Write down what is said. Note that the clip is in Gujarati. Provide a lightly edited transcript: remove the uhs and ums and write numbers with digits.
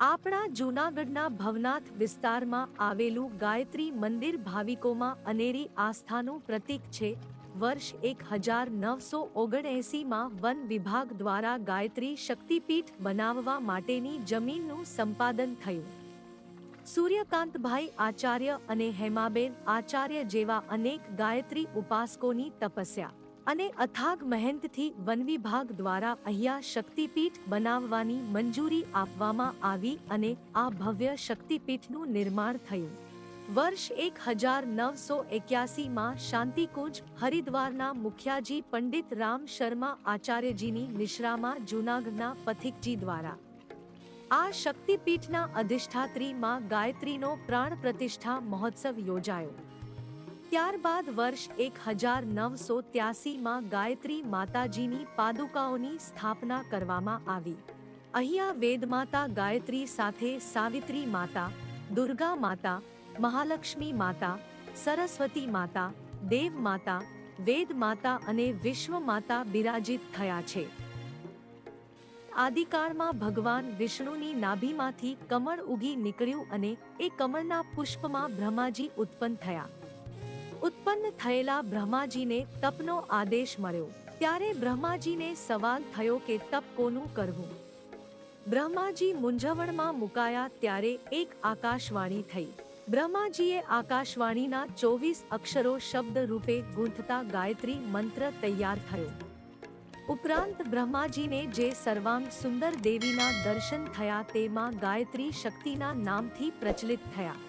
આપણા જૂનાગઢના ભવનાથ વિસ્તારમાં આવેલું ગાયત્રી મંદિર ભાવિકોમાં અનેરી આસ્થાનું પ્રતીક છે. વર્ષ 1979માં વન વિભાગ દ્વારા ગાયત્રી શક્તિપીઠ બનાવવા માટેની જમીનનું સંપાદન થયું. સૂર્યકાંતભાઈ આચાર્ય અને હેમાબેન આચાર્ય જેવા અનેક ગાયત્રી ઉપાસકોની તપસ્યા અને અથાગ મહેનતથી વનવિભાગ દ્વારા અહીંયા શક્તિપીઠ બનાવવાની મંજૂરી આપવામાં આવી અને આ ભવ્ય શક્તિપીઠનું નિર્માણ થયું. વર્ષ 1981માં શાંતિકુંજ હરિદ્વારના મુખ્યાજી પંડિત રામ શર્મા આચાર્યજીની નિશ્રામાં જૂનાગઢના પથિકજી દ્વારા આ શક્તિપીઠના અધિષ્ઠાત્રી માં ગાયત્રીનો પ્રાણ પ્રતિષ્ઠા મહોત્સવ યોજાયો. ત્યારબાદ વર્ષ 1983માં ગાયત્રી માતાજીની પાદુકાઓની સ્થાપના કરવામાં આવી. અહીંયા વેદમાતા ગાયત્રી સાથે સાવિત્રી માતા, દુર્ગા માતા, મહાલક્ષ્મી માતા, સરસ્વતી માતા, દેવ માતા, વેદ માતા અને વિશ્વ માતા બિરાજિત થયા છે. આદિકાળમાં ભગવાન વિષ્ણુની નાભીમાંથી કમળ ઉગી નીકળ્યું અને એ કમળના પુષ્પમાં બ્રહ્માજી ઉત્પન્ન થયા. ઉત્પન્ન થયેલા બ્રહ્માજીને તપનો આદેશ મળ્યો. ત્યારે બ્રહ્માજીને સવાલ થયો કે તપ કોનું કરવું. બ્રહ્માજી મૂંઝવણમાં મુકાયા ત્યારે એક આકાશવાણી થઈ. બ્રહ્માજીએ આકાશવાણીના 24 અક્ષરો શબ્દ રૂપે ગૂંથતા ગાયત્રી મંત્ર તૈયાર થયો. ઉપરાંત બ્રહ્માજીને જે સર્વાંગ સુંદર દેવીના દર્શન થયા તે માં ગાયત્રી શક્તિના નામથી પ્રચલિત થયા.